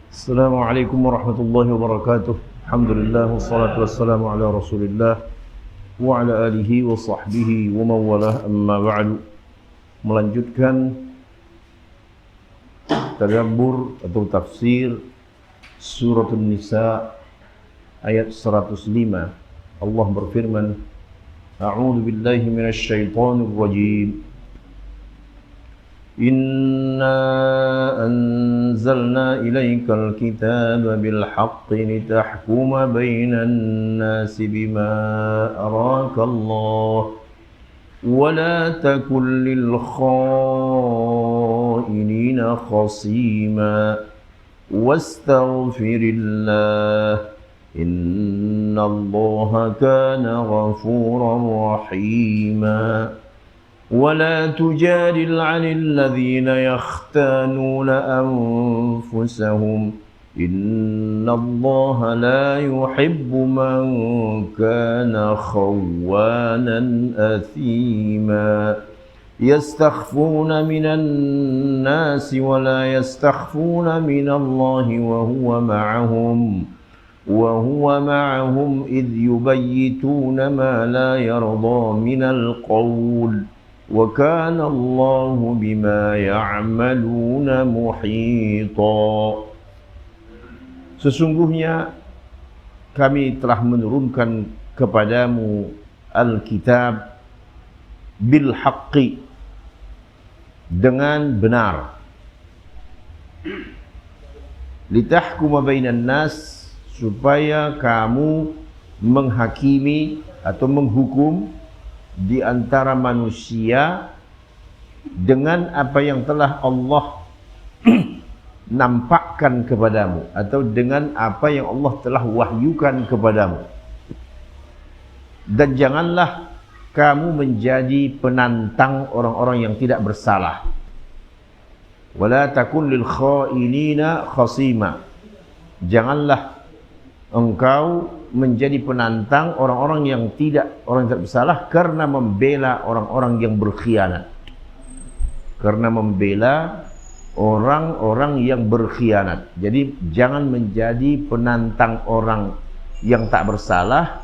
Assalamualaikum warahmatullahi wabarakatuh. Alhamdulillah wassalatu wassalamu ala Rasulillah wa ala alihi wa sahbihi wa mawalah, amma ba'du. Melanjutkan tadabbur atau tafsir Surat An-Nisa ayat 105. Allah berfirman, A'udzu billahi minasy syaithanir rajim. Inna anzalna ilaikal kitaba bil haqqi litahkuma bainan nasi bima araka Allah wa la takun lil khainina khasima wastaghfirillah innallaha kana ghafuran rahima. ولا تجادل عن الذين يختانون أنفسهم إن الله لا يحب من كان خوانا أثيما يستخفون من الناس ولا يستخفون من الله وهو معهم إذ يبيتون ما لا يرضى من القول وَكَانَ اللَّهُ بِمَا يَعْمَلُونَ مُحِيطًا. Sesungguhnya kami telah menurunkan kepadamu Alkitab bil haqqi, dengan benar, litahkuma bainan nas, supaya kamu menghakimi atau menghukum di antara manusia dengan apa yang telah Allah nampakkan kepadamu, atau dengan apa yang Allah telah wahyukan kepadamu. Dan janganlah kamu menjadi penantang orang-orang yang tidak bersalah. Wala takun lil khainina khasima. Janganlah engkau menjadi penantang orang-orang yang tidak bersalah karena membela orang-orang yang berkhianat. Karena membela orang-orang yang berkhianat. Jadi jangan menjadi penantang orang yang tak bersalah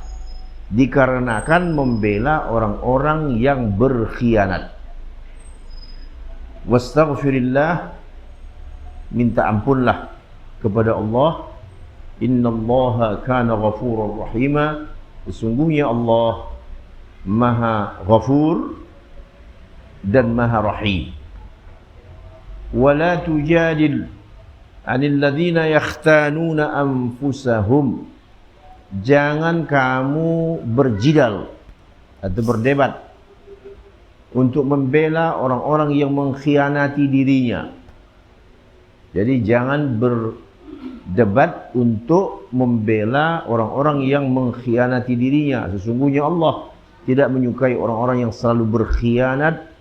dikarenakan membela orang-orang yang berkhianat. Wastaghfirillah, minta ampunlah kepada Allah. Innallaha kana ghafuran rahima, sesungguhnya Allah Maha Ghafur dan Maha Rahim. Wala tujadil 'anil ladzina yakhtanuna anfusahum, jangan kamu berjidal atau berdebat untuk membela orang-orang yang mengkhianati dirinya. Jadi jangan berdebat untuk membela orang-orang yang mengkhianati dirinya. Sesungguhnya Allah tidak menyukai orang-orang yang selalu berkhianat,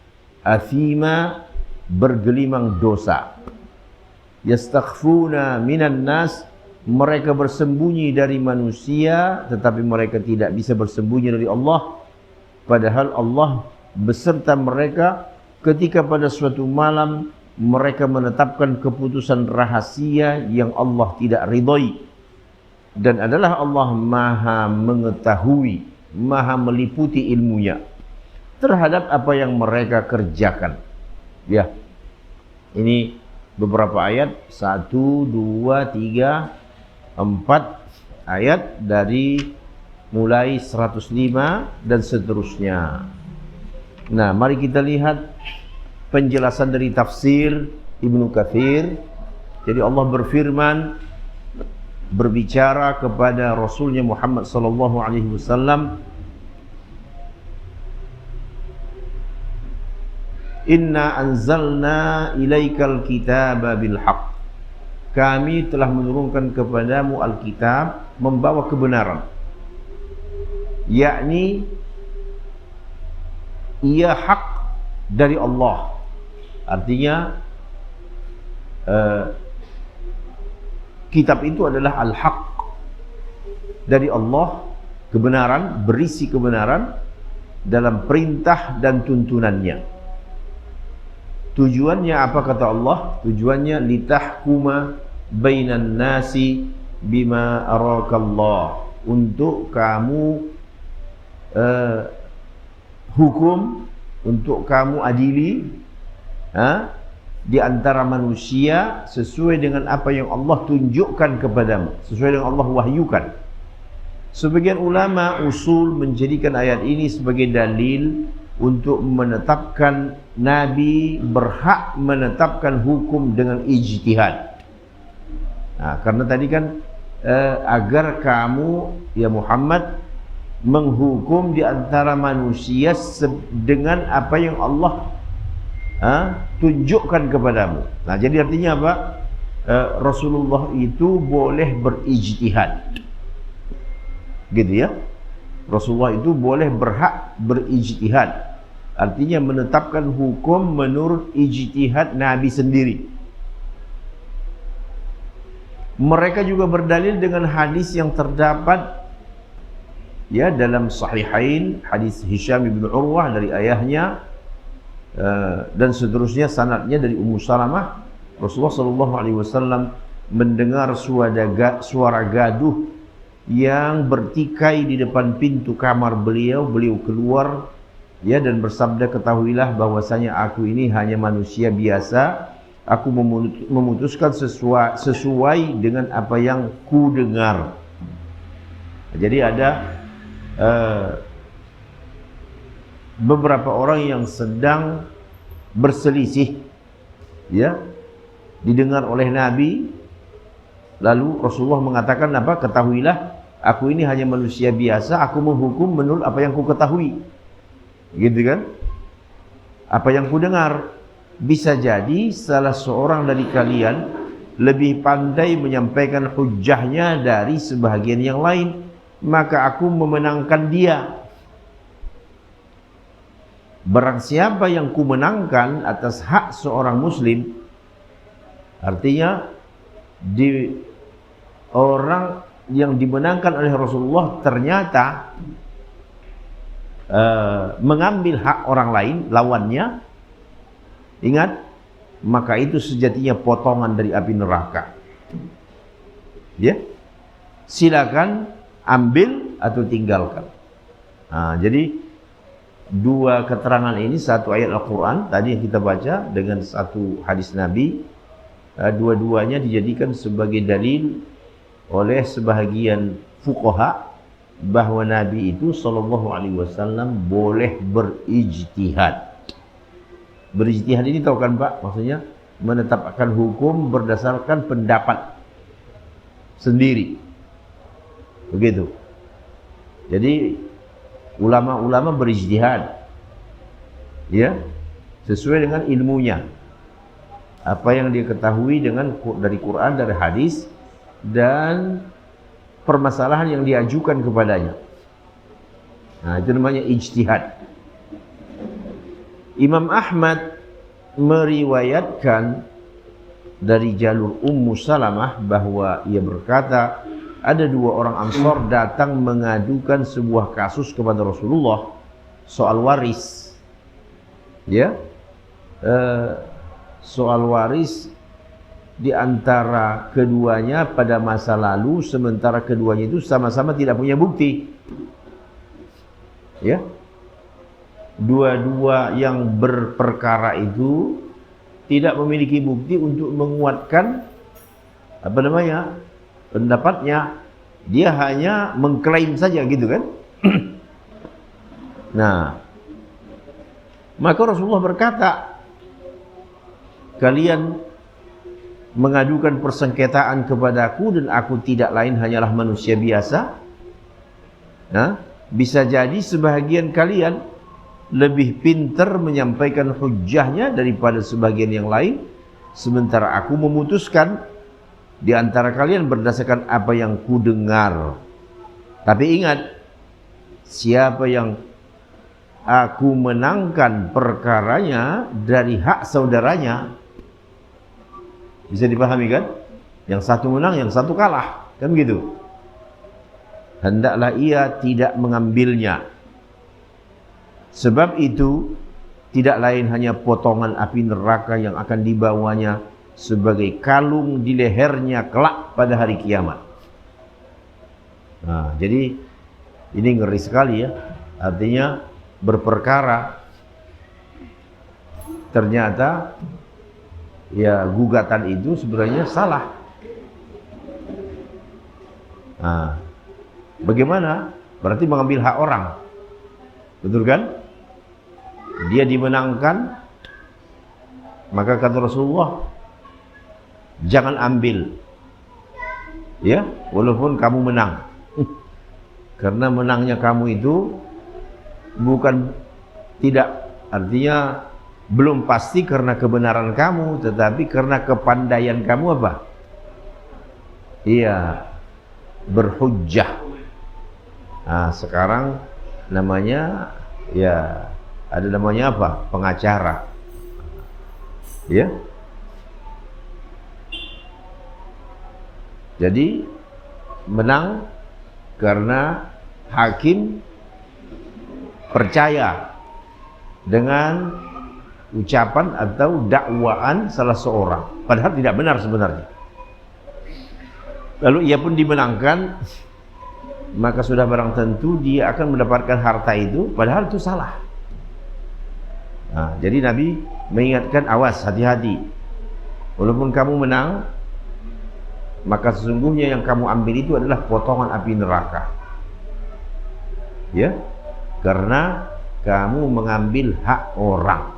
athima, bergelimang dosa. Yastakhfuna minan nas, mereka bersembunyi dari manusia tetapi mereka tidak bisa bersembunyi dari Allah, padahal Allah beserta mereka ketika pada suatu malam mereka menetapkan keputusan rahasia yang Allah tidak ridhoi. Dan adalah Allah Maha mengetahui, Maha meliputi ilmunya terhadap apa yang mereka kerjakan. Ya, ini beberapa ayat, 1, 2, 3, 4 ayat dari mulai 105 dan seterusnya. Nah, mari kita lihat penjelasan dari tafsir Ibnu Katsir. Jadi Allah berfirman, berbicara kepada Rasulnya Muhammad sallallahu alaihi wasallam, Inna anzalna ilaikal kitaba bil haqq, kami telah menurunkan kepadamu Alkitab membawa kebenaran, yakni ia hak dari Allah. Artinya kitab itu adalah al-haq dari Allah, kebenaran, berisi kebenaran dalam perintah dan tuntunannya. Tujuannya apa kata Allah? Tujuannya litahkuma bainan nasi bima arakallah, untuk kamu hukum, untuk kamu adili di antara manusia sesuai dengan apa yang Allah tunjukkan kepadamu, sesuai dengan Allah wahyukan. Sebagian ulama usul menjadikan ayat ini sebagai dalil untuk menetapkan Nabi berhak menetapkan hukum dengan ijtihad. Nah, karena tadi kan agar kamu ya Muhammad menghukum di antara manusia dengan apa yang Allah tunjukkan kepadamu. Nah, jadi artinya apa? Rasulullah itu boleh berijtihad, gitu ya. Rasulullah itu boleh berhak berijtihad, artinya menetapkan hukum menurut ijtihad Nabi sendiri. Mereka juga berdalil dengan hadis yang terdapat ya dalam Sahihain, hadis Hisham bin Urwah dari ayahnya, dan seterusnya sanadnya dari Ummu Salamah. Rasulullah SAW mendengar suara gaduh yang bertikai di depan pintu kamar beliau. Beliau keluar ya dan bersabda, ketahuilah bahwasanya aku ini hanya manusia biasa. Aku memutuskan sesuai dengan apa yang ku dengar. Jadi ada beberapa orang yang sedang berselisih ya, didengar oleh Nabi. Lalu Rasulullah mengatakan apa? Ketahuilah aku ini hanya manusia biasa, aku menghukum menurut apa yang ku ketahui. Gitu kan? Apa yang ku dengar. Bisa jadi salah seorang dari kalian lebih pandai menyampaikan hujahnya dari sebahagian yang lain, maka aku memenangkan dia. Barang siapa yang ku menangkan atas hak seorang muslim, artinya di orang yang dimenangkan oleh Rasulullah ternyata mengambil hak orang lain, lawannya, ingat, maka itu sejatinya potongan dari api neraka. Ya, silakan ambil atau tinggalkan. Nah, jadi dua keterangan ini, satu ayat Al-Quran tadi yang kita baca dengan satu hadis Nabi, dua-duanya dijadikan sebagai dalil oleh sebahagian fuqaha bahwa Nabi itu SAW boleh berijtihad. Berijtihad ini tahu kan Pak, maksudnya menetapkan hukum berdasarkan pendapat sendiri, begitu. Jadi ulama-ulama berijtihad ya sesuai dengan ilmunya, apa yang dia ketahui dari Quran, dari hadis, dan permasalahan yang diajukan kepadanya. Nah, itu namanya ijtihad. Imam Ahmad meriwayatkan dari jalur Ummu Salamah bahwa ia berkata, ada dua orang Ansor datang mengadukan sebuah kasus kepada Rasulullah soal waris. Ya, soal waris di antara keduanya pada masa lalu, sementara keduanya itu sama-sama tidak punya bukti. Ya, dua-dua yang berperkara itu tidak memiliki bukti untuk menguatkan pendapatnya. Dia hanya mengklaim saja, gitu kan. Nah, maka Rasulullah berkata, kalian mengadukan persengketaan kepadaku dan aku tidak lain hanyalah manusia biasa. Nah, bisa jadi sebahagian kalian lebih pintar menyampaikan hujahnya daripada sebagian yang lain, sementara aku memutuskan di antara kalian berdasarkan apa yang ku dengar. Tapi ingat, siapa yang aku menangkan perkaranya dari hak saudaranya, bisa dipahami kan? Yang satu menang, yang satu kalah, kan begitu. Hendaklah ia tidak mengambilnya. Sebab itu tidak lain hanya potongan api neraka yang akan dibawanya sebagai kalung di lehernya kelak pada hari kiamat. Nah, jadi ini ngeri sekali ya. Artinya berperkara ternyata ya gugatan itu sebenarnya salah. Nah, bagaimana? Berarti mengambil hak orang. Betul kan? Dia dimenangkan, maka kata Rasulullah, jangan ambil. Ya, walaupun kamu menang. Karena menangnya kamu itu bukan tidak, artinya belum pasti karena kebenaran kamu, tetapi karena kepandaian kamu apa? Iya, berhujjah. Nah, sekarang namanya ya ada namanya apa? Pengacara. Ya. Jadi menang karena hakim percaya dengan ucapan atau dakwaan salah seorang, padahal tidak benar sebenarnya. Lalu ia pun dimenangkan, maka sudah barang tentu dia akan mendapatkan harta itu, padahal itu salah. Nah, jadi Nabi mengingatkan, awas, hati-hati. Walaupun kamu menang, maka sesungguhnya yang kamu ambil itu adalah potongan api neraka. Ya, karena kamu mengambil hak orang.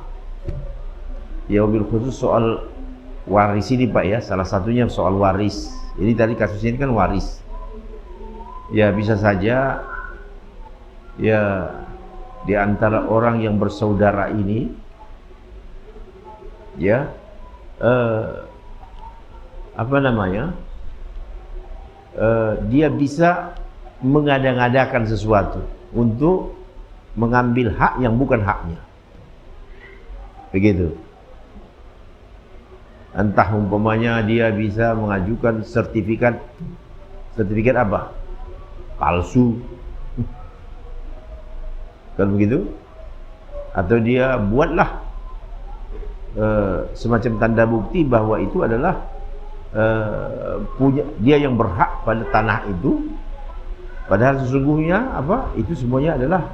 Ya, wabil khusus soal waris ini Pak ya, salah satunya soal waris. Ini tadi kasusnya ini kan waris. Ya, bisa saja ya di antara orang yang bersaudara ini ya apa namanya, dia bisa mengada-ngadakan sesuatu untuk mengambil hak yang bukan haknya, begitu. Entah umpamanya dia bisa mengajukan sertifikat apa, palsu, kan begitu, atau dia buatlah semacam tanda bukti bahwa itu adalah punya dia yang berhak pada tanah itu, padahal sesungguhnya apa, itu semuanya adalah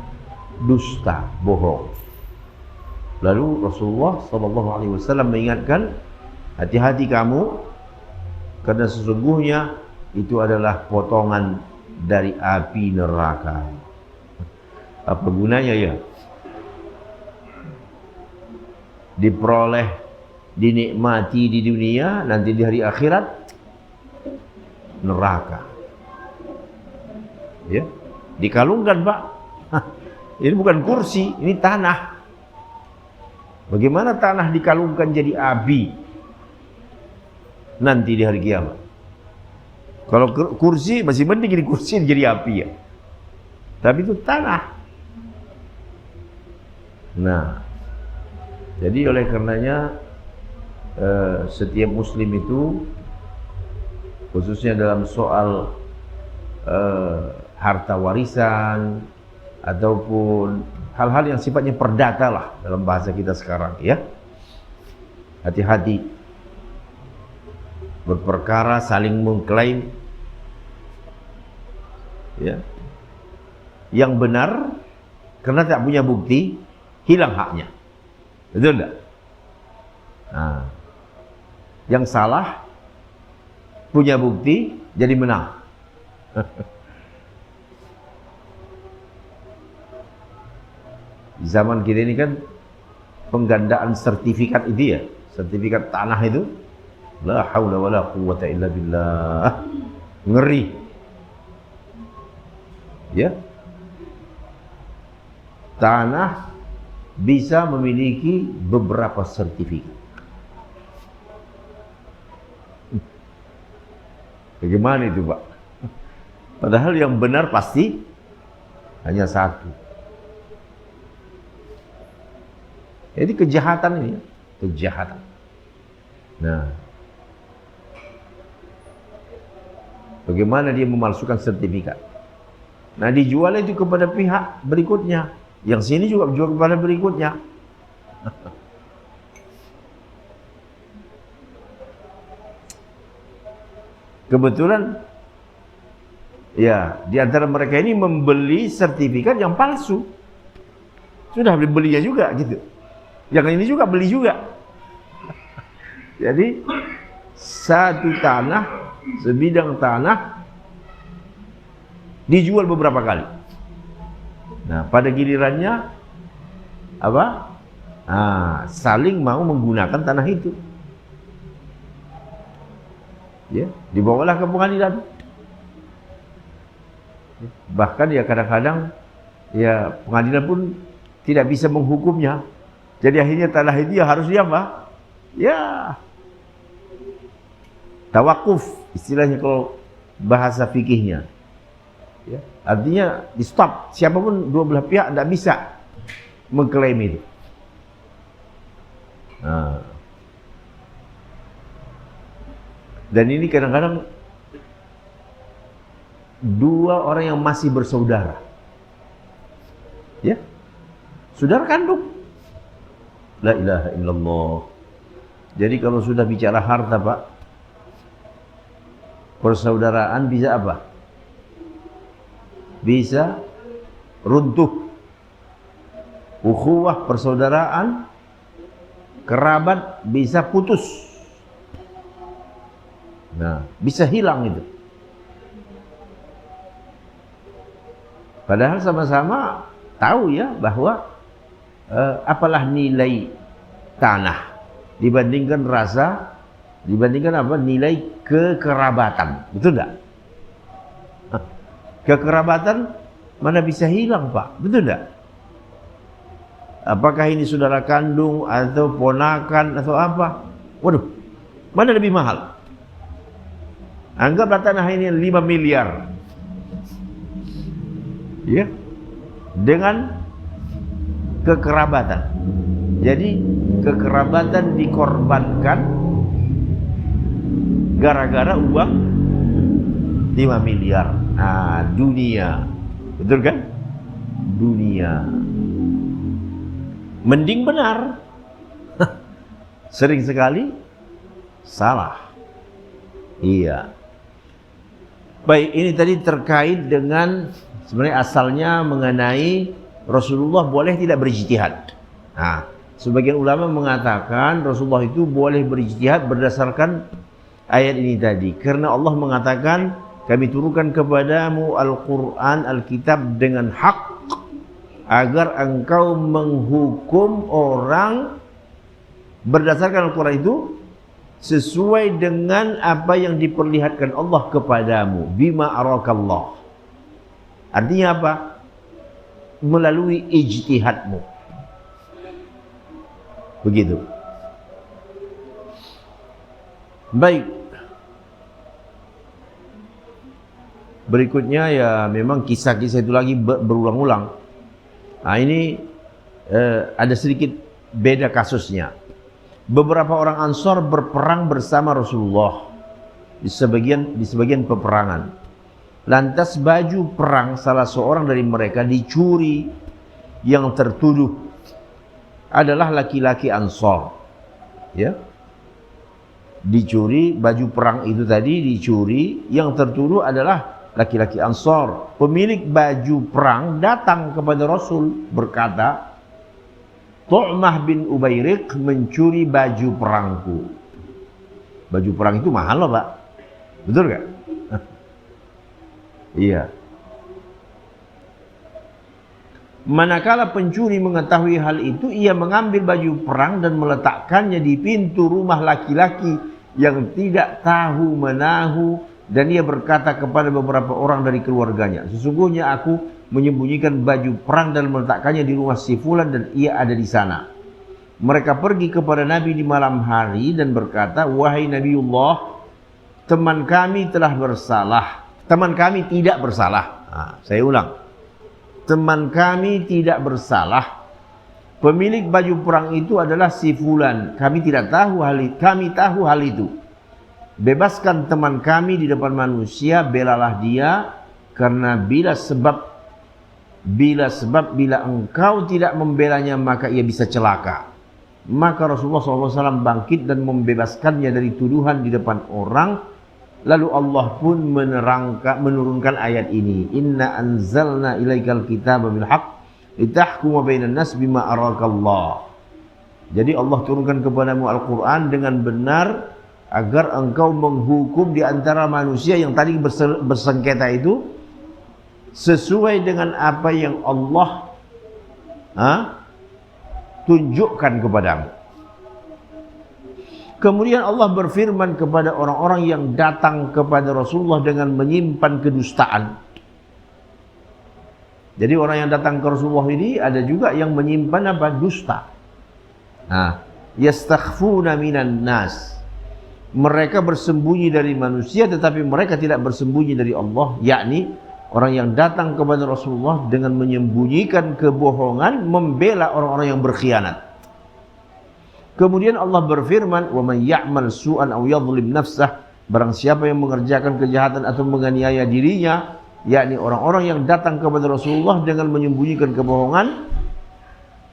dusta, bohong. Lalu Rasulullah SAW mengingatkan, hati-hati kamu, karena sesungguhnya itu adalah potongan dari api neraka. Apa gunanya ya diperoleh, dinikmati di dunia, nanti di hari akhirat neraka. Ya, dikalungkan Pak. Ini bukan kursi, ini tanah. Bagaimana tanah dikalungkan jadi api nanti di hari kiamat? Kalau kursi masih mending, ini kursi jadi api ya, tapi itu tanah. Nah, jadi oleh karenanya setiap muslim itu, khususnya dalam soal harta warisan ataupun hal-hal yang sifatnya perdata lah dalam bahasa kita sekarang ya, hati-hati berperkara saling mengklaim ya yang benar, karena tak punya bukti hilang haknya, betul enggak? Nah, yang salah punya bukti jadi menang. Di zaman kita ini kan penggandaan sertifikat itu ya, sertifikat tanah itu, la haula wala quwwata illa billah, ngeri ya. Tanah bisa memiliki beberapa sertifikat. Bagaimana itu Pak? Padahal yang benar pasti hanya satu. Jadi kejahatan ini, kejahatan. Nah, bagaimana dia memalsukan sertifikat? Nah, dijual itu kepada pihak berikutnya, yang sini juga jual kepada berikutnya. Kebetulan ya di antara mereka ini membeli sertifikat yang palsu. Sudah belinya juga gitu. Yang ini juga beli juga. Jadi satu tanah, sebidang tanah dijual beberapa kali. Nah, pada gilirannya apa? Saling mau menggunakan tanah itu. Ya, dibawalah ke pengadilan. Bahkan ya kadang-kadang ya pengadilan pun tidak bisa menghukumnya. Jadi akhirnya tanah itu ya harus dia apa? Ya tawakuf istilahnya kalau bahasa fikihnya. Ya, artinya di stop, siapapun dua belah pihak tidak bisa mengklaim itu. Dan ini kadang-kadang dua orang yang masih bersaudara, ya, saudara kandung. La ilaha illallah. Jadi kalau sudah bicara harta, Pak, persaudaraan bisa apa? Bisa runtuh. Ukhuwah persaudaraan, kerabat bisa putus. Nah, bisa hilang itu. Padahal sama-sama tahu ya bahwa apalah nilai tanah dibandingkan rasa, dibandingkan apa? Nilai kekerabatan. Betul enggak? Kekerabatan mana bisa hilang, Pak? Betul enggak? Apakah ini saudara kandung atau ponakan atau apa? Waduh, mana lebih mahal? Anggaplah tanah ini 5 miliar. Ya. Dengan kekerabatan. Jadi kekerabatan dikorbankan gara-gara uang 5 miliar. Nah, dunia. Betul kan? Dunia. Mending benar. Sering sekali salah. Iya. Baik, ini tadi terkait dengan sebenarnya asalnya mengenai Rasulullah boleh tidak berijtihad. Nah, sebagian ulama mengatakan Rasulullah itu boleh berijtihad berdasarkan ayat ini tadi. Karena Allah mengatakan, kami turunkan kepadamu Al-Quran, Alkitab dengan hak, agar engkau menghukum orang berdasarkan Al-Quran itu sesuai dengan apa yang diperlihatkan Allah kepadamu. Bima arakallah. Artinya apa? Melalui ijtihadmu. Begitu. Baik. Berikutnya ya memang kisah-kisah itu lagi berulang-ulang. Nah ini ada sedikit beda kasusnya. Beberapa orang Ansor berperang bersama Rasulullah di sebagian peperangan. Lantas baju perang salah seorang dari mereka dicuri. Yang tertuduh adalah laki-laki Ansor. Ya. Dicuri, baju perang itu tadi dicuri, yang tertuduh adalah laki-laki Ansor. Pemilik baju perang datang kepada Rasul berkata, Tu'mah bin Ubayriq mencuri baju perangku. Baju perang itu mahal loh, Pak. Betul gak? Iya. Manakala pencuri mengetahui hal itu, ia mengambil baju perang dan meletakkannya di pintu rumah laki-laki yang tidak tahu menahu, dan ia berkata kepada beberapa orang dari keluarganya, sesungguhnya aku menyembunyikan baju perang dan meletakkannya di rumah si fulan dan ia ada di sana. Mereka pergi kepada Nabi di malam hari dan berkata, wahai Nabiullah, teman kami telah bersalah. Teman kami tidak bersalah. Nah, saya ulang. Teman kami tidak bersalah. Pemilik baju perang itu adalah si fulan. Kami tidak tahu hal itu. Kami tahu hal itu. Bebaskan teman kami di depan manusia, belalah dia, karena bila engkau tidak membelanya maka ia bisa celaka. Maka Rasulullah SAW bangkit dan membebaskannya dari tuduhan di depan orang. Lalu Allah pun menurunkan ayat ini. Inna anzalna ilaikal kitaba bil haqq litahkuma bainan nas bima arakallah. Jadi Allah turunkan kepadamu Al-Quran dengan benar agar engkau menghukum di antara manusia yang tadi bersengketa itu sesuai dengan apa yang Allah tunjukkan kepadamu. Kemudian Allah berfirman kepada orang-orang yang datang kepada Rasulullah dengan menyimpan kedustaan. Jadi orang yang datang ke Rasulullah ini ada juga yang menyimpan apa? Dusta. Yastakhfuna minan nas. Mereka bersembunyi dari manusia tetapi mereka tidak bersembunyi dari Allah, yakni orang yang datang kepada Rasulullah dengan menyembunyikan kebohongan, membela orang-orang yang berkhianat. Kemudian Allah berfirman, "Wa man ya'mal su'an aw yadhlim nafsah," barang siapa yang mengerjakan kejahatan atau menganiaya dirinya, yakni orang-orang yang datang kepada Rasulullah dengan menyembunyikan kebohongan.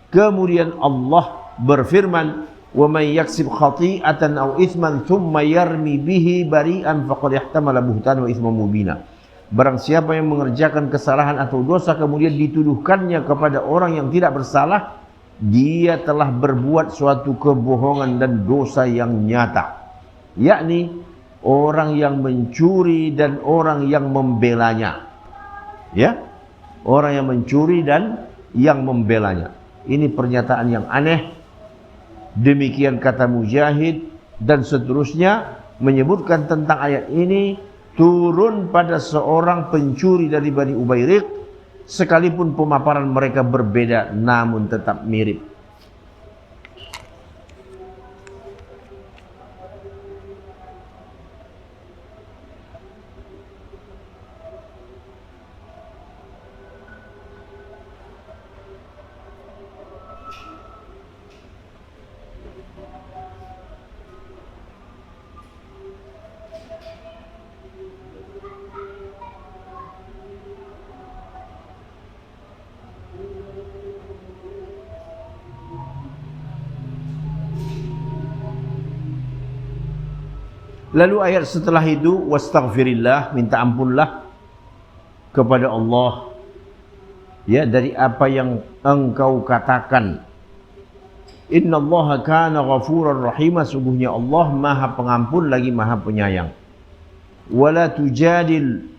Kemudian Allah berfirman, "Wa may yaksib khati'atan aw itsman tsumma yarmi bihi bari'an faqad ihtamala buhtanan wa itsman mubina." Barang siapa yang mengerjakan kesalahan atau dosa kemudian dituduhkannya kepada orang yang tidak bersalah, dia telah berbuat suatu kebohongan dan dosa yang nyata, yakni orang yang mencuri dan orang yang membelanya. Ya, orang yang mencuri dan yang membelanya. Ini pernyataan yang aneh. Demikian kata Mujahid dan seterusnya menyebutkan tentang ayat ini turun pada seorang pencuri dari Bani Ubayriq, sekalipun pemaparan mereka berbeda namun tetap mirip. Lalu ayat setelah itu, wastaghfirillah, minta ampunlah kepada Allah ya dari apa yang engkau katakan. Innallaha kana ghafurar rahima, sungguhnya Allah Maha Pengampun lagi Maha Penyayang. Wala tujadil,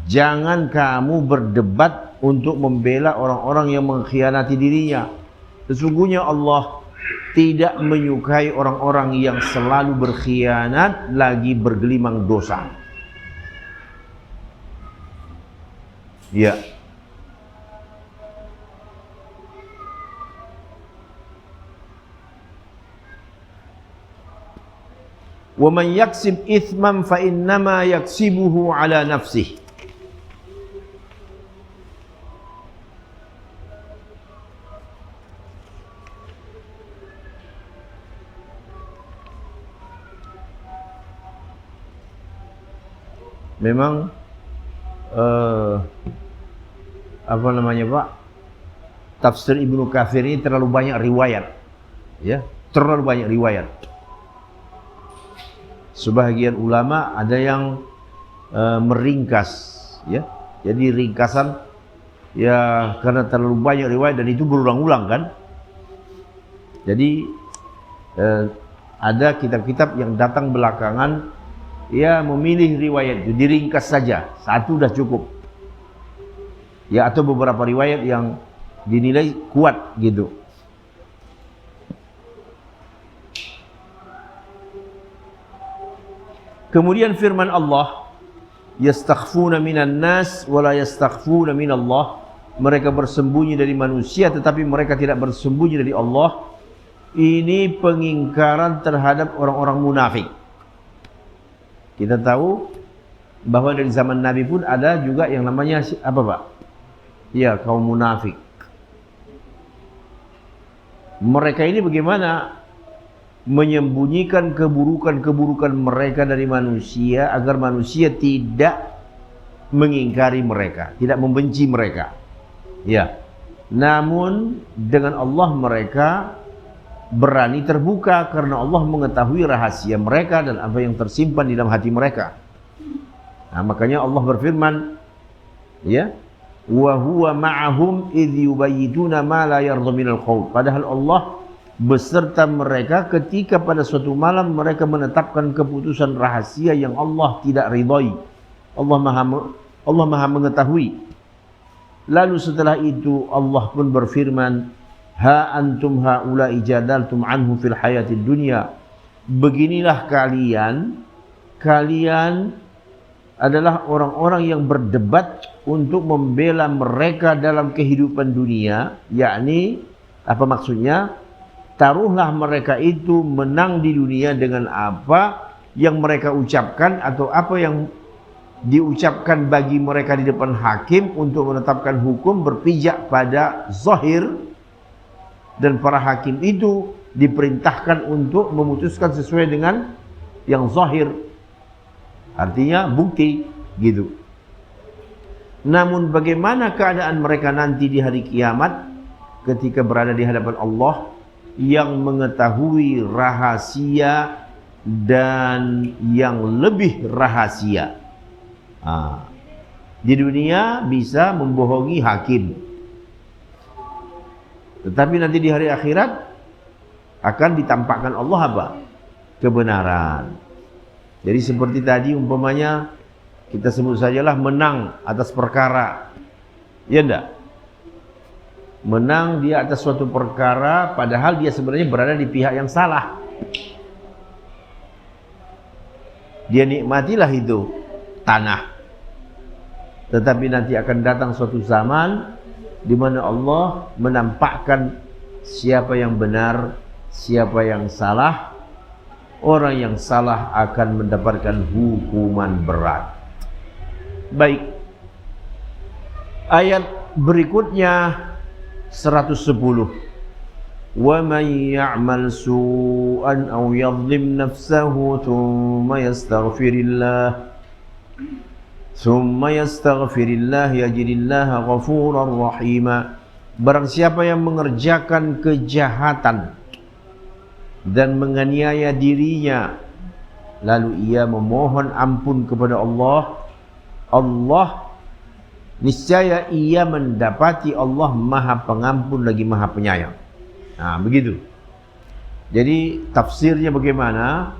jangan kamu berdebat untuk membela orang-orang yang mengkhianati dirinya. Sesungguhnya Allah tidak menyukai orang-orang yang selalu berkhianat lagi bergelimang dosa. Ya. Wa man yaksib itsman fa innama yaksibuhu ala nafsihi. Memang apa namanya Pak, tafsir Ibnu Katsir ini terlalu banyak riwayat, ya, terlalu banyak riwayat. Sebagian ulama ada yang meringkas, ya, jadi ringkasan, ya, karena terlalu banyak riwayat dan itu berulang-ulang kan. Jadi ada kitab-kitab yang datang belakangan, ya, memilih riwayat itu diringkas saja, satu sudah cukup. Ya, atau beberapa riwayat yang dinilai kuat gitu. Kemudian firman Allah, yastakhfuna minan nas wa la yastakhfuna minallah. Mereka bersembunyi dari manusia tetapi mereka tidak bersembunyi dari Allah. Ini pengingkaran terhadap orang-orang munafik. Kita tahu bahwa dari zaman Nabi pun ada juga yang namanya apa Pak? Ya, kaum munafik. Mereka ini bagaimana menyembunyikan keburukan-keburukan mereka dari manusia agar manusia tidak mengingkari mereka, tidak membenci mereka. Ya. Namun dengan Allah mereka berani terbuka karena Allah mengetahui rahasia mereka dan apa yang tersimpan di dalam hati mereka. Nah, makanya Allah berfirman, ya, wa huwa ma'ahum idh yubayyituna ma la yardha minal qaul. Padahal Allah beserta mereka ketika pada suatu malam mereka menetapkan keputusan rahasia yang Allah tidak ridhai. Allah Maha mengetahui. Lalu setelah itu Allah pun berfirman, ha antum haula'i jadaltum anhu fil hayatid dunya. Beginilah kalian adalah orang-orang yang berdebat untuk membela mereka dalam kehidupan dunia. Yakni, apa maksudnya? Taruhlah mereka itu menang di dunia dengan apa yang mereka ucapkan atau apa yang diucapkan bagi mereka di depan hakim untuk menetapkan hukum berpijak pada zahir, dan para hakim itu diperintahkan untuk memutuskan sesuai dengan yang zahir, artinya bukti gitu. Namun bagaimana keadaan mereka nanti di hari kiamat ketika berada di hadapan Allah yang mengetahui rahasia dan yang lebih rahasia? Di dunia bisa membohongi hakim, tetapi nanti di hari akhirat akan ditampakkan Allah apa? Kebenaran. Jadi seperti tadi umpamanya kita sebut sajalah menang atas perkara, ya enggak? Menang dia atas suatu perkara padahal dia sebenarnya berada di pihak yang salah. Dia nikmatilah itu tanah. Tetapi nanti akan datang suatu zaman di mana Allah menampakkan siapa yang benar, siapa yang salah. Orang yang salah akan mendapatkan hukuman berat. Baik. Ayat berikutnya 110. Wa may ya'mal su'an aw yadhlim nafsahu thumma yastaghfirillah yajidillaha ghafurar rahima. Barang siapa yang mengerjakan kejahatan dan menganiaya dirinya lalu ia memohon ampun kepada Allah, niscaya ia mendapati Allah Maha Pengampun lagi Maha Penyayang. Nah, begitu. Jadi tafsirnya bagaimana?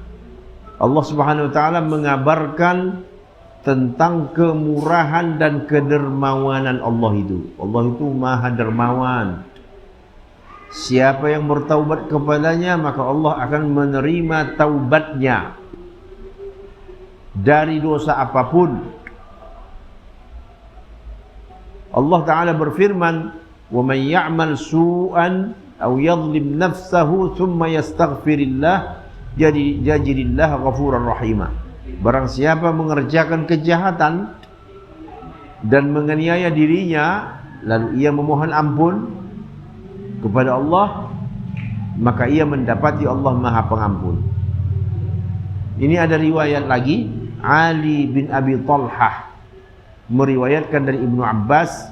Allah Subhanahu wa taala mengabarkan tentang kemurahan dan kedermawanan Allah itu. Allah itu Maha Dermawan. Siapa yang bertaubat kepadanya maka Allah akan menerima taubatnya dari dosa apapun. Allah Ta'ala berfirman, wa man ya'mal su'an aw yadhlim nafsahu thumma yastaghfirillah yajidillaha ghafurar rahima. Barang siapa mengerjakan kejahatan dan menganiaya dirinya lalu ia memohon ampun kepada Allah, maka ia mendapati Allah Maha Pengampun. Ini ada riwayat lagi, Ali bin Abi Talhah meriwayatkan dari Ibnu Abbas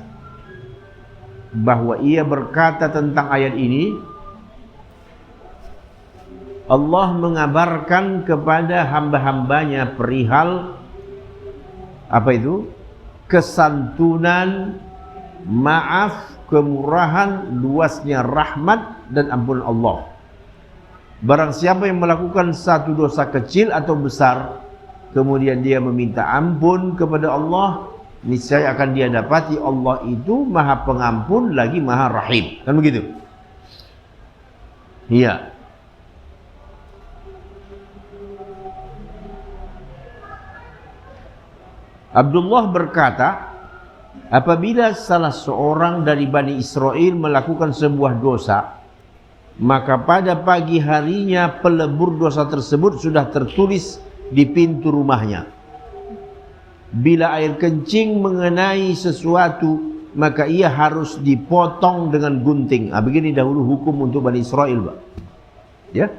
bahwa ia berkata tentang ayat ini, Allah mengabarkan kepada hamba-hambanya perihal apa itu? Kesantunan, maaf, kemurahan, luasnya rahmat dan ampunan Allah. Barang siapa yang melakukan satu dosa kecil atau besar, kemudian dia meminta ampun kepada Allah, niscaya akan dia dapati Allah itu Maha Pengampun lagi Maha Rahim. Kan begitu? Iya. Abdullah berkata, apabila salah seorang dari Bani Israel melakukan sebuah dosa, maka pada pagi harinya pelebur dosa tersebut sudah tertulis di pintu rumahnya. Bila air kencing mengenai sesuatu, maka ia harus dipotong dengan gunting. Begini dahulu hukum untuk Bani Israel, Pak. Ya.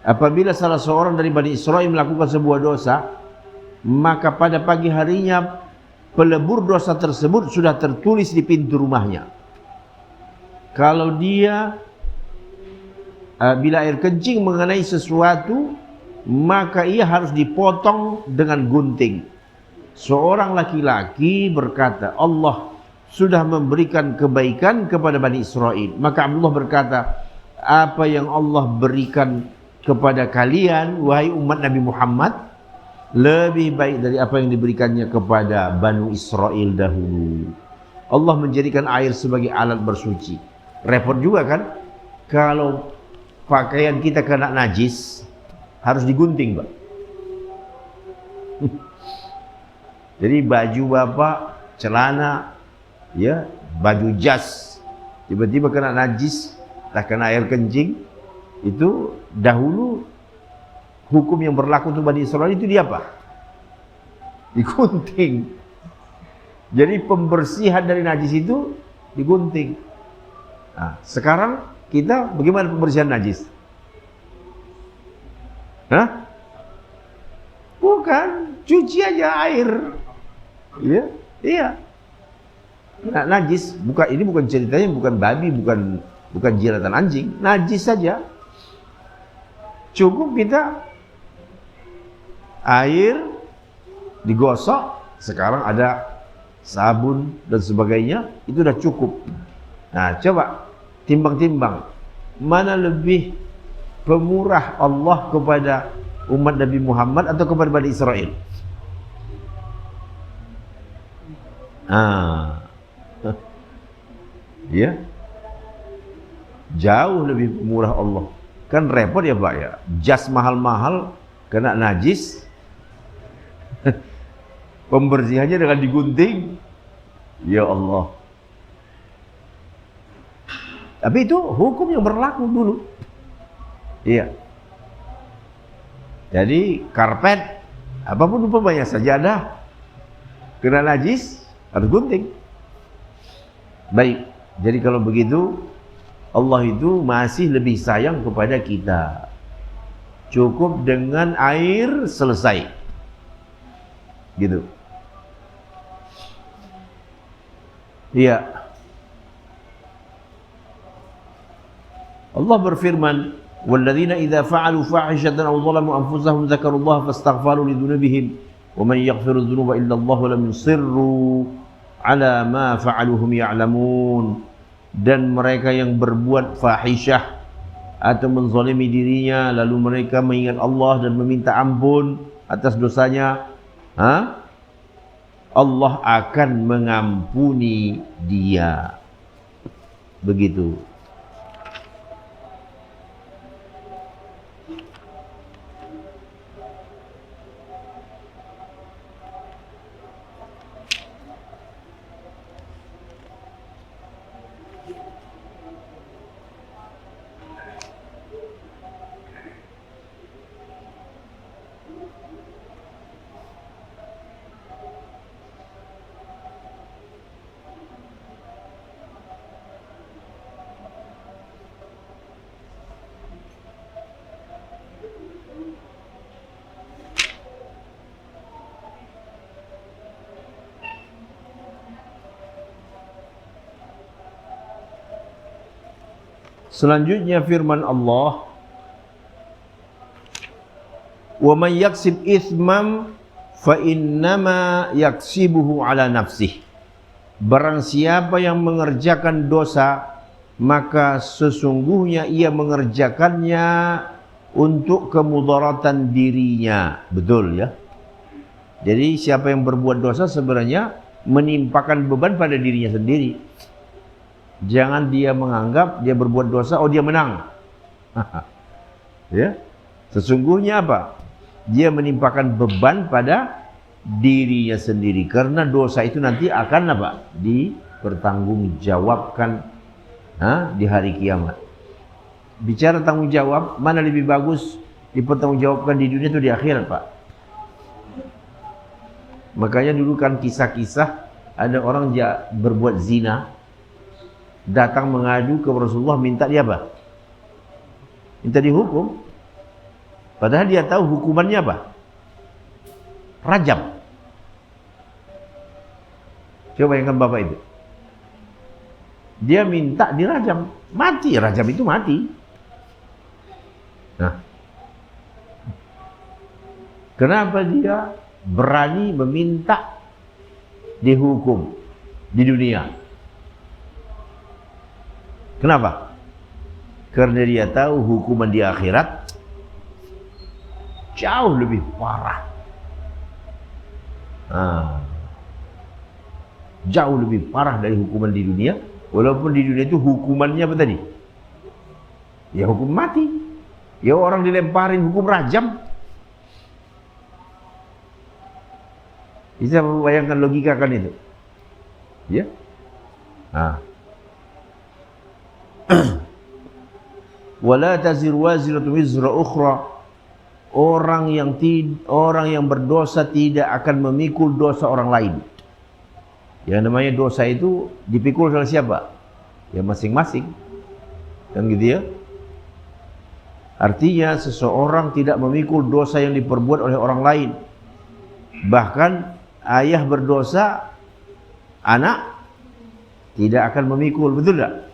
Apabila salah seorang dari Bani Israel melakukan sebuah dosa, maka pada pagi harinya pelebur dosa tersebut sudah tertulis di pintu rumahnya. Kalau dia bila air kencing mengenai sesuatu, maka ia harus dipotong dengan gunting. Seorang laki-laki berkata, Allah sudah memberikan kebaikan kepada Bani Israel. Maka Abdullah berkata, apa yang Allah berikan kepada kalian, wahai umat Nabi Muhammad, lebih baik dari apa yang diberikannya kepada Bani Israel dahulu. Allah menjadikan air sebagai alat bersuci. Repot juga kan, kalau pakaian kita kena najis, harus digunting, Pak. Jadi baju bapak, celana, ya, baju jas, tiba-tiba kena najis, tak kena air kencing, itu dahulu hukum yang berlaku untuk Bani Israel itu dia apa? Digunting. Jadi pembersihan dari najis itu digunting. Nah, sekarang kita bagaimana pembersihan najis? Hah? Bukan, cuci aja air. Iya, iya. Nah, najis, ini bukan ceritanya bukan babi, bukan jiratan anjing, najis saja. Cukup kita air digosok, sekarang ada sabun dan sebagainya, itu udah cukup. Nah, coba timbang-timbang, mana lebih pemurah Allah kepada umat Nabi Muhammad atau kepada Bani Israel? Ya, jauh lebih murah Allah. Kan repot ya Pak ya, jas mahal-mahal kena najis, pembersihannya dengan digunting. Ya Allah. Tapi itu hukum yang berlaku dulu. Iya. Jadi karpet, apapun umpamanya, sajadah kena najis harus gunting. Baik, jadi kalau begitu Allah itu masih lebih sayang kepada kita. Cukup dengan air selesai. Gitu. Iya. Allah berfirman, "Walladzina idza fa'alu fahishatan aw zalamu anfusahum dzakarullaha fastaghfaru lidzunubihim wa man yaghfiru dzunuba illa Allah wa lam yusirru ala ma fa'alu hum ya'lamun." Dan mereka yang berbuat fahisyah atau menzalimi dirinya lalu mereka mengingat Allah dan meminta ampun atas dosanya, Allah akan mengampuni dia. Begitu. Selanjutnya firman Allah, "Wa may yaksib itsman fa innama yaksibuhu ala nafsih." Barang siapa yang mengerjakan dosa, maka sesungguhnya ia mengerjakannya untuk kemudaratan dirinya. Betul ya? Jadi siapa yang berbuat dosa sebenarnya menimpakan beban pada dirinya sendiri. Jangan dia menganggap dia berbuat dosa, oh dia menang. Ya, sesungguhnya apa? Dia menimpakan beban pada dirinya sendiri, karena dosa itu nanti akan apa? Dipertanggungjawabkan di hari kiamat. Bicara tanggung jawab, mana lebih bagus dipertanggungjawabkan di dunia itu di akhirat, Pak? Makanya dulu kan kisah-kisah ada orang berbuat zina, datang mengadu ke Rasulullah, minta dia apa? Minta dihukum. Padahal dia tahu hukumannya apa? Rajam. Coba bayangkan Bapak itu. Dia minta dirajam, mati, rajam itu mati. Nah, Kenapa dia berani meminta dihukum di dunia? Kenapa? Karena dia tahu hukuman di akhirat jauh lebih parah. Jauh lebih parah dari hukuman di dunia. Walaupun di dunia itu hukumannya apa tadi? Ya hukum mati. Ya orang dilemparin hukum rajam. Bisa membayangkan logika kan itu? Ya. Wala tazir waziratu wizra ukhra. Orang yang berdosa tidak akan memikul dosa orang lain. Yang namanya dosa itu dipikul oleh siapa? Ya masing-masing. Kan gitu ya. Artinya seseorang tidak memikul dosa yang diperbuat oleh orang lain. Bahkan ayah berdosa, anak tidak akan memikul, betul tidak?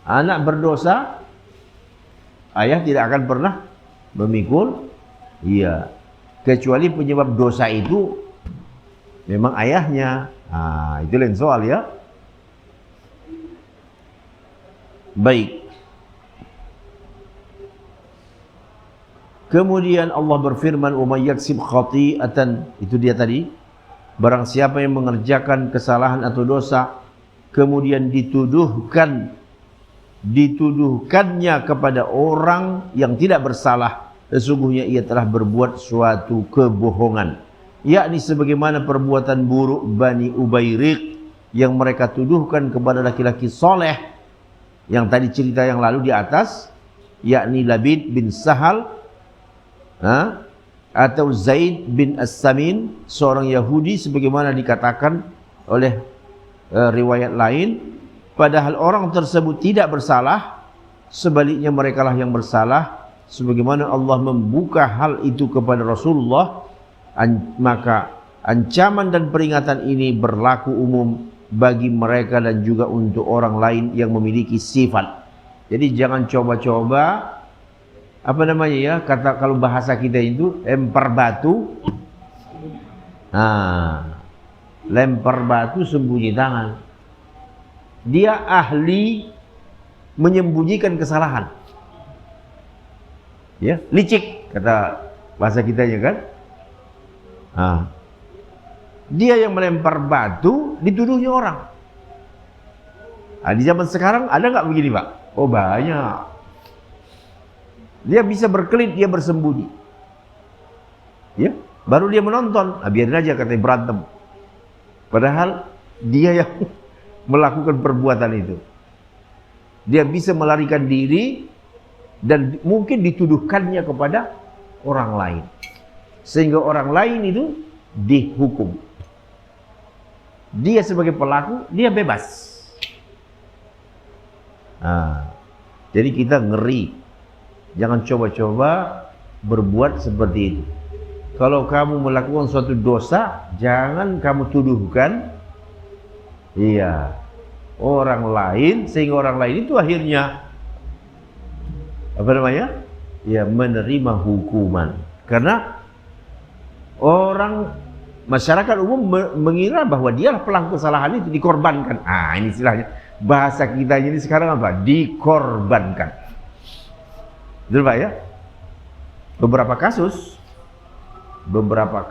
Anak berdosa, ayah tidak akan pernah memikul. Iya. Kecuali penyebab dosa itu memang ayahnya. Itu lain soal ya. Baik. Kemudian Allah berfirman, "Wa may yaksib khati'atan", itu dia tadi. Barang siapa yang mengerjakan kesalahan atau dosa kemudian dituduhkannya kepada orang yang tidak bersalah, sesungguhnya ia telah berbuat suatu kebohongan, yakni sebagaimana perbuatan buruk Bani Ubayriq yang mereka tuduhkan kepada laki-laki soleh yang tadi cerita yang lalu di atas, yakni Labid bin Sahal atau Zaid bin As-Samin, seorang Yahudi, sebagaimana dikatakan oleh riwayat lain. Padahal orang tersebut tidak bersalah, sebaliknya merekalah yang bersalah. Sebagaimana Allah membuka hal itu kepada Rasulullah, maka ancaman dan peringatan ini berlaku umum bagi mereka dan juga untuk orang lain yang memiliki sifat. Jadi jangan coba-coba kata kalau bahasa kita itu lempar batu. Lempar batu sembunyi tangan. Dia ahli menyembunyikan kesalahan. Ya, licik kata bahasa kitanya kan. Dia yang melempar batu dituduhnya orang. Di zaman sekarang ada nggak begini, Pak? Oh banyak. Dia bisa berkelit, dia bersembunyi. Ya, baru dia menonton, biarin aja katanya berantem. Padahal dia yang melakukan perbuatan itu. Dia bisa melarikan diri dan mungkin dituduhkannya kepada orang lain. Sehingga orang lain itu dihukum. Dia sebagai pelaku, dia bebas. Jadi kita ngeri. Jangan coba-coba berbuat seperti itu. Kalau kamu melakukan suatu dosa, jangan kamu tuduhkan orang lain, sehingga orang lain itu akhirnya menerima hukuman. Karena masyarakat umum mengira bahwa dialah pelaku kesalahan itu, dikorbankan. Ini istilahnya bahasa kita ini sekarang apa? Dikorbankan. Betul Pak ya? Beberapa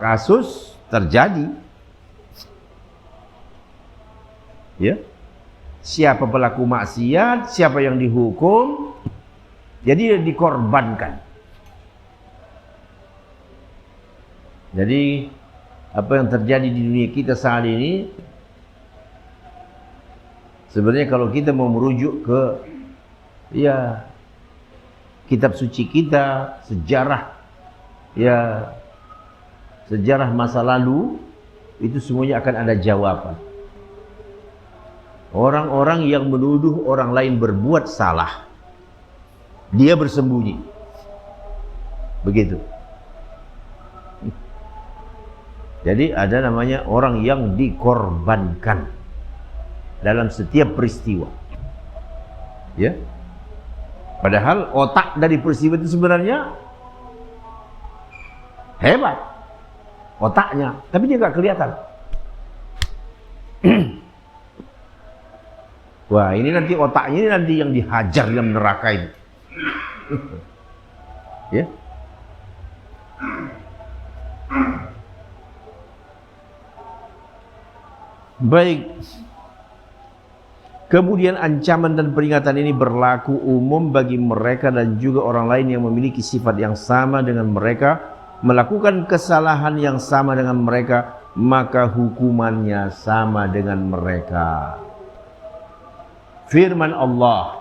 kasus terjadi. Ya. Siapa pelaku maksiat, siapa yang dihukum, jadi dikorbankan. Jadi apa yang terjadi di dunia kita saat ini, sebenarnya kalau kita mau merujuk ke kitab suci kita, sejarah masa lalu, itu semuanya akan ada jawaban. Orang-orang yang menuduh orang lain berbuat salah, dia bersembunyi. Begitu. Jadi ada namanya orang yang dikorbankan dalam setiap peristiwa. Ya. Padahal otak dari peristiwa itu sebenarnya hebat otaknya, tapi dia nggak kelihatan. Wah, ini nanti otaknya ini nanti yang dihajar dalam neraka ini. Ya. Baik. Kemudian ancaman dan peringatan ini berlaku umum bagi mereka dan juga orang lain yang memiliki sifat yang sama dengan mereka, melakukan kesalahan yang sama dengan mereka, maka hukumannya sama dengan mereka. Firman Allah,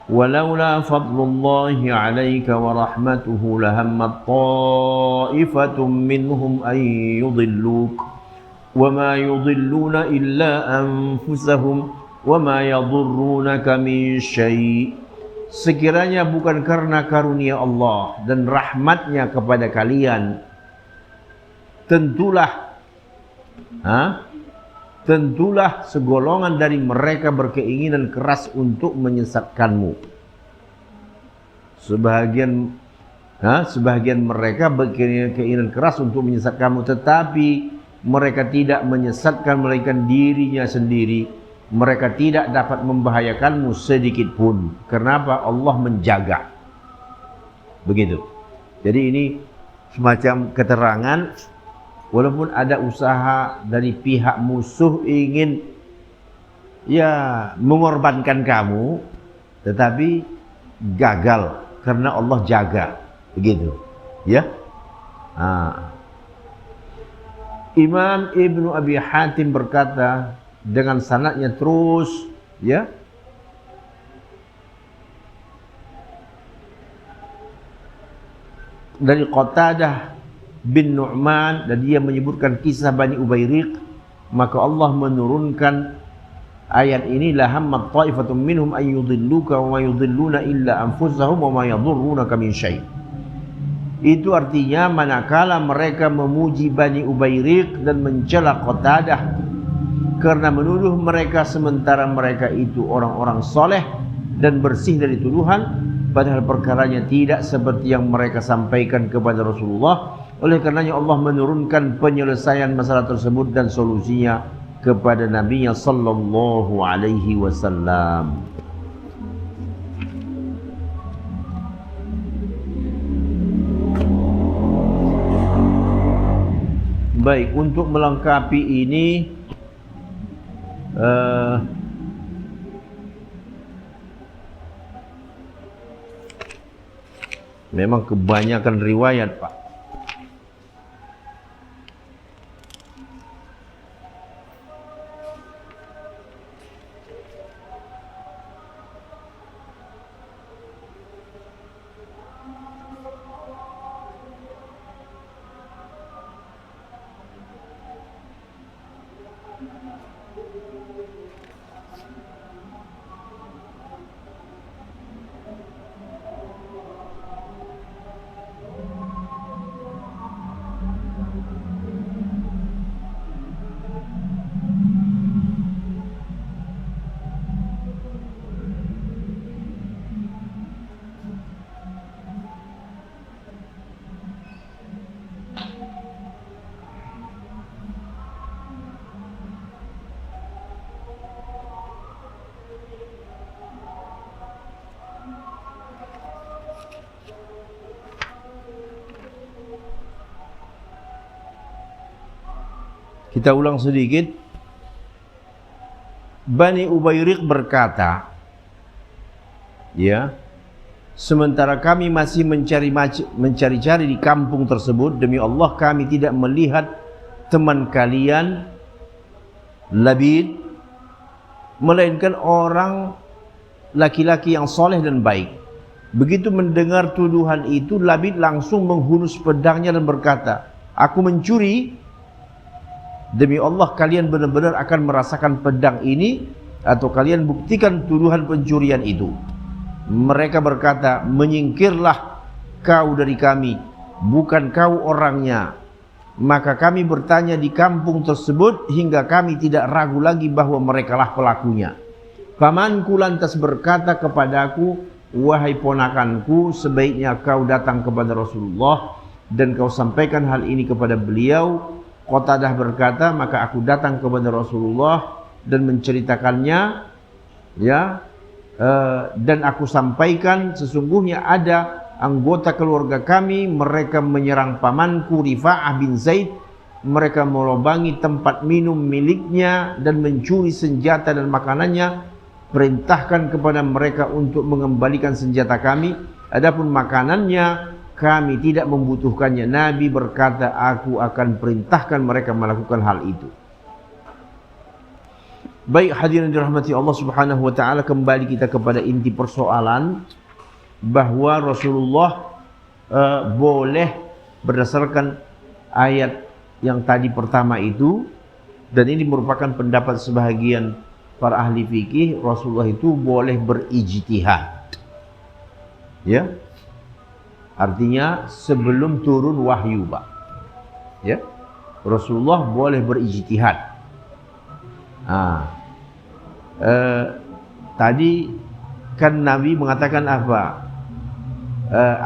"Walaula fadlullahi 'alaika wa rahmatuhu lahammat ta'ifatum minhum an yudilluk wa ma yudilluna illa anfusahum wa ma yadurrunaka min syai'." Sekiranya bukan karena karunia Allah dan rahmatnya kepada kalian, tentulah segolongan dari mereka berkeinginan keras untuk menyesatkanmu. Sebagian mereka berkeinginan keras untuk menyesatkanmu, tetapi mereka tidak menyesatkan melainkan dirinya sendiri. Mereka tidak dapat membahayakanmu sedikit pun. Kenapa? Allah menjaga. Begitu. Jadi ini semacam keterangan, walaupun ada usaha dari pihak musuh ingin mengorbankan kamu, tetapi gagal karena Allah jaga. Begitu. Ya. Imam Ibnu Abi Hatim berkata dengan sanadnya terus, ya, dari Qatadah bin Nu'man, dan dia menyebutkan kisah Bani Ubayriq, maka Allah menurunkan ayat ini, lahammat ta'ifatum minhum an yudilluka wa ma yudilluna illa anfusahum wa ma yadurrunaka min syai'. Itu artinya manakala mereka memuji Bani Ubayriq dan mencela Qatadah karena menuduh mereka sementara mereka itu orang-orang soleh dan bersih dari tuduhan, padahal perkaranya tidak seperti yang mereka sampaikan kepada Rasulullah. Oleh karenanya Allah menurunkan penyelesaian masalah tersebut dan solusinya kepada Nabi-Nya sallallahu alaihi wasallam. Baik, untuk melengkapi ini memang kebanyakan riwayat, Pak. Kita ulang sedikit. Bani Ubayriq berkata, ya, sementara kami masih mencari-cari di kampung tersebut, demi Allah kami tidak melihat teman kalian Labid, melainkan orang laki-laki yang soleh dan baik. Begitu mendengar tuduhan itu, Labid langsung menghunus pedangnya dan berkata, aku mencuri. Demi Allah kalian benar-benar akan merasakan pedang ini, atau kalian buktikan tuduhan pencurian itu. Mereka berkata, menyingkirlah kau dari kami, bukan kau orangnya. Maka kami bertanya di kampung tersebut hingga kami tidak ragu lagi bahwa merekalah pelakunya. Pamanku lantas berkata kepadaku, wahai ponakanku, sebaiknya kau datang kepada Rasulullah dan kau sampaikan hal ini kepada beliau. Qatadah berkata, maka aku datang kepada Rasulullah dan menceritakannya, ya, dan aku sampaikan sesungguhnya ada anggota keluarga kami, mereka menyerang pamanku Rifa'ah bin Zaid, mereka melobangi tempat minum miliknya dan mencuri senjata dan makanannya. Perintahkan kepada mereka untuk mengembalikan senjata kami, adapun makanannya kami tidak membutuhkannya. Nabi berkata, aku akan perintahkan mereka melakukan hal itu. Baik hadirin dirahmati Allah Subhanahu wa taala, kembali kita kepada inti persoalan bahwa Rasulullah boleh berdasarkan ayat yang tadi pertama itu, dan ini merupakan pendapat sebahagian para ahli fikih, Rasulullah itu boleh berijtihad. Ya. Artinya sebelum turun wahyu, Pak. Ya. Rasulullah boleh berijtihad. Tadi kan Nabi mengatakan apa?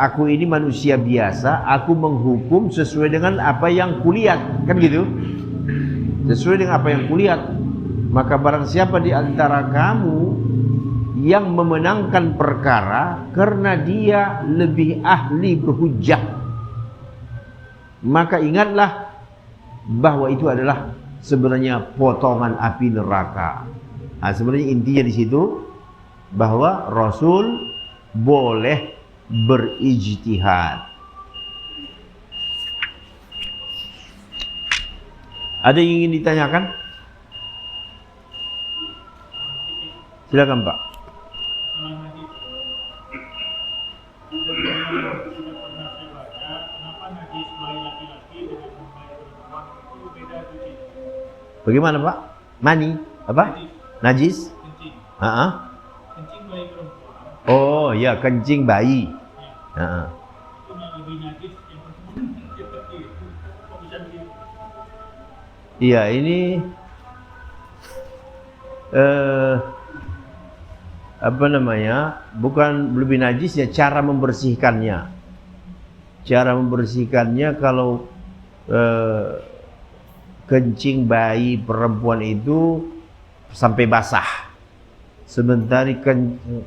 Aku ini manusia biasa, aku menghukum sesuai dengan apa yang kulihat, kan gitu? Sesuai dengan apa yang kulihat. Maka barang siapa di antara kamu yang memenangkan perkara karena dia lebih ahli berhujjah, maka ingatlah bahwa itu adalah sebenarnya potongan api neraka. Nah, sebenarnya intinya di situ bahwa Rasul boleh berijtihad. Ada yang ingin ditanyakan? Silakan, Pak. Bagaimana, Pak? Mani? Apa? Najis? Kencing. Kencing bayi perempuan. Oh, ya, kencing bayi. Ya. Itu lebih najis yang perempuan seperti itu. Kok bisa begitu? Iya, ini apa namanya? Bukan lebih najis ya, cara membersihkannya. Cara membersihkannya kalau kencing bayi perempuan itu sampai basah. Sementara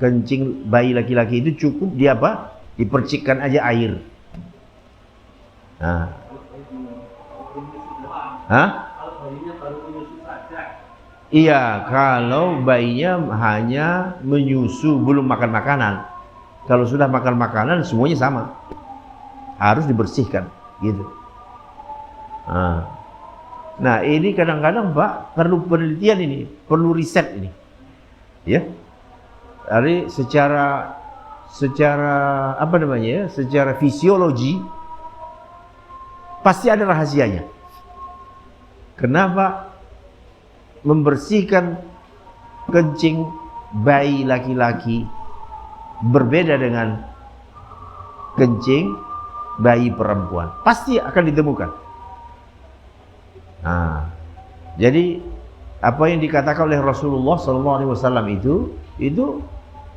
kencing bayi laki-laki itu cukup dia apa? Dipercikkan aja air. Nah. Hah? Iya, kalau bayinya hanya menyusu, belum makan makanan. Kalau sudah makan makanan, semuanya sama. Harus dibersihkan, gitu. Nah, ini kadang-kadang, Pak, perlu penelitian ini, perlu riset ini. Ya. Dari secara apa namanya ya? Secara fisiologi pasti ada rahasianya. Kenapa membersihkan kencing bayi laki-laki berbeda dengan kencing bayi perempuan? Pasti akan ditemukan. Nah, jadi apa yang dikatakan oleh Rasulullah SAW itu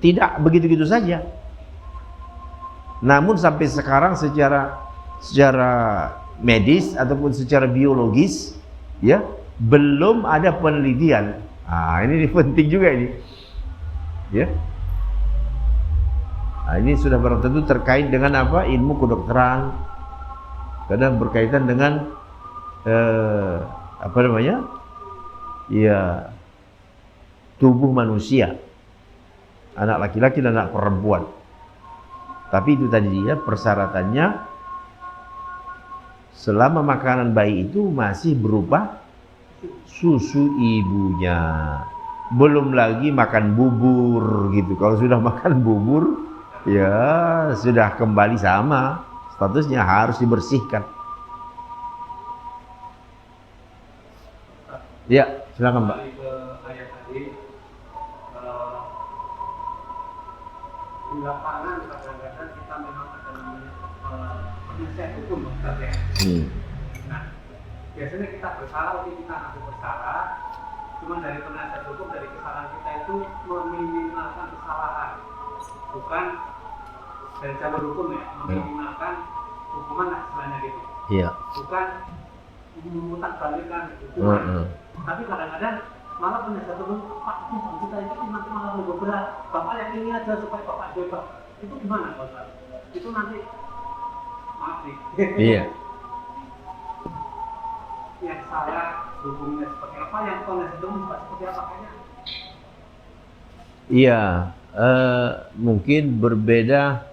tidak begitu-begitu saja. Namun sampai sekarang secara medis ataupun secara biologis, ya, belum ada penelitian. Ini penting juga ini, ya. Ini sudah barang tentu terkait dengan apa? Ilmu kedokteran, kadang berkaitan dengan apa namanya? Ya, tubuh manusia, anak laki-laki dan anak perempuan. Tapi itu tadi dia persyaratannya, selama makanan bayi itu masih berupa susu ibunya, belum lagi makan bubur gitu. Kalau sudah makan bubur, ya sudah kembali sama statusnya, harus dibersihkan. Ya, silakan, Pak. Ke ayat tadi, di lapangan kadang-kadang kita memang ada namanya penasihat hukum, Ustaz, ya. Nah, biasanya kita bersalah, waktu kita ngaku bersalah, cuma dari penasihat hukum, dari kesalahan kita itu meminimalkan kesalahan, bukan dari jalur hukum ya, meminimalkan hukuman lah istilahnya gitu. Iya. Bukan memutar balikan hukuman. Tapi kadang-kadang malah penasihat hukum, Pak, ini kita itu nanti malah lebih berat. Bapak yang ini aja supaya Bapak bebas. Itu gimana Pak Ustaz? Itu nanti maaf nih. Iya. Yang saya hukumnya seperti apa, yang penasihat hukum seperti apa kayaknya? Iya, mungkin berbeda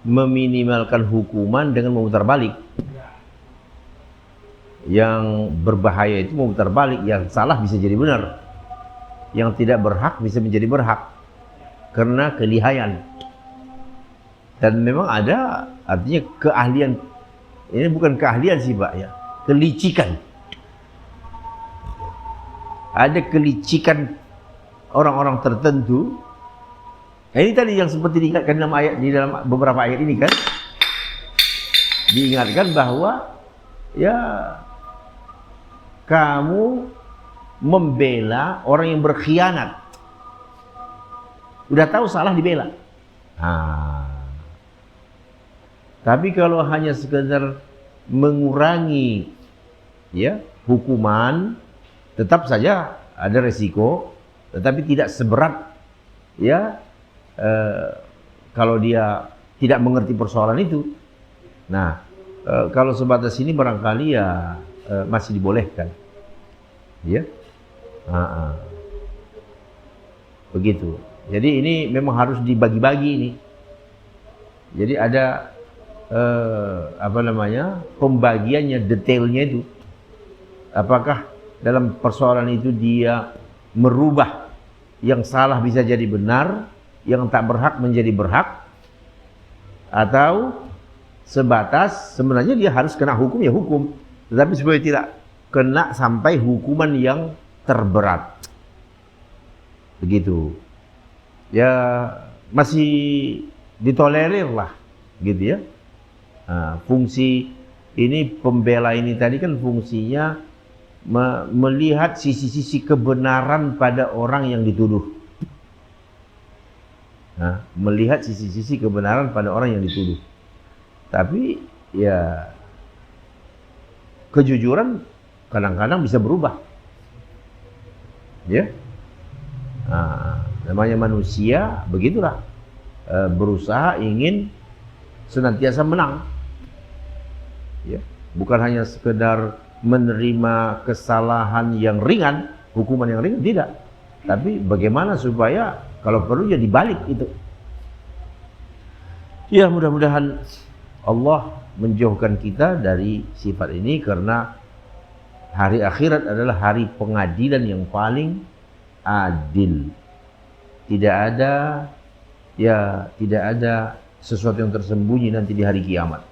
meminimalkan hukuman dengan memutar balik. Yang berbahaya itu memutar balik, yang salah bisa jadi benar, yang tidak berhak bisa menjadi berhak karena kelihayan. Dan memang ada artinya keahlian, ini bukan keahlian sih Pak ya, kelicikan. Ada kelicikan orang-orang tertentu. Ini tadi yang seperti diingatkan dalam ayat, di dalam beberapa ayat ini kan, diingatkan bahwa ya kamu membela orang yang berkhianat, udah tahu salah dibela. Tapi kalau hanya sekedar mengurangi ya hukuman, tetap saja ada resiko, tetapi tidak seberat ya kalau dia tidak mengerti persoalan itu. Nah, kalau sebatas ini barangkali ya masih dibolehkan, ya. Begitu. Jadi ini memang harus dibagi-bagi ini. Jadi ada apa namanya, pembagiannya, detailnya itu. Apakah dalam persoalan itu dia merubah yang salah bisa jadi benar, yang tak berhak menjadi berhak, atau sebatas sebenarnya dia harus kena hukum ya hukum, tetapi supaya tidak kena sampai hukuman yang terberat. Begitu. Ya masih ditolerir lah gitu ya. Fungsi ini pembela ini tadi kan fungsinya melihat sisi-sisi kebenaran pada orang yang dituduh. Melihat sisi-sisi kebenaran pada orang yang dituduh. Tapi ya kejujuran kadang-kadang bisa berubah. Ya. Namanya manusia begitulah. Berusaha ingin senantiasa menang. Ya, bukan hanya sekedar menerima kesalahan yang ringan, hukuman yang ringan, tidak. Tapi bagaimana supaya kalau perlu ya dibalik itu. Ya, mudah-mudahan Allah menjauhkan kita dari sifat ini, karena hari akhirat adalah hari pengadilan yang paling adil. Tidak ada sesuatu yang tersembunyi nanti di hari kiamat.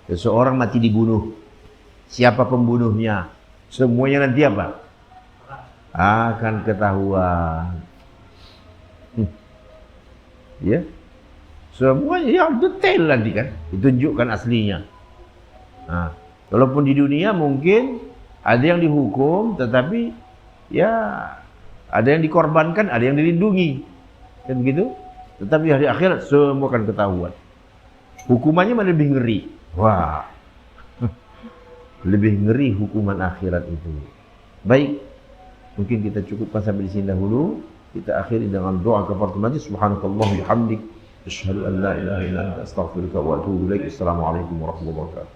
Seseorang mati dibunuh, siapa pembunuhnya, semuanya nanti apa? Akan ketahuan. Ya, semuanya ya detail nanti kan, ditunjukkan aslinya. Walaupun di dunia mungkin ada yang dihukum, tetapi ya ada yang dikorbankan, ada yang dilindungi, kan begitu. Tetapi hari akhirat semua akan ketahuan. Hukumannya mana lebih ngeri? Wah, lebih ngeri hukuman akhirat itu. Baik, mungkin kita cukupkan sampai di sini dahulu. Kita akhiri dengan doa kafaratul majlis. Subhanakallah bihamdik, asyhadu an la ilaha illa anta, astaghfiruka wa atubu ilaik. Assalamualaikum warahmatullahi wabarakatuh.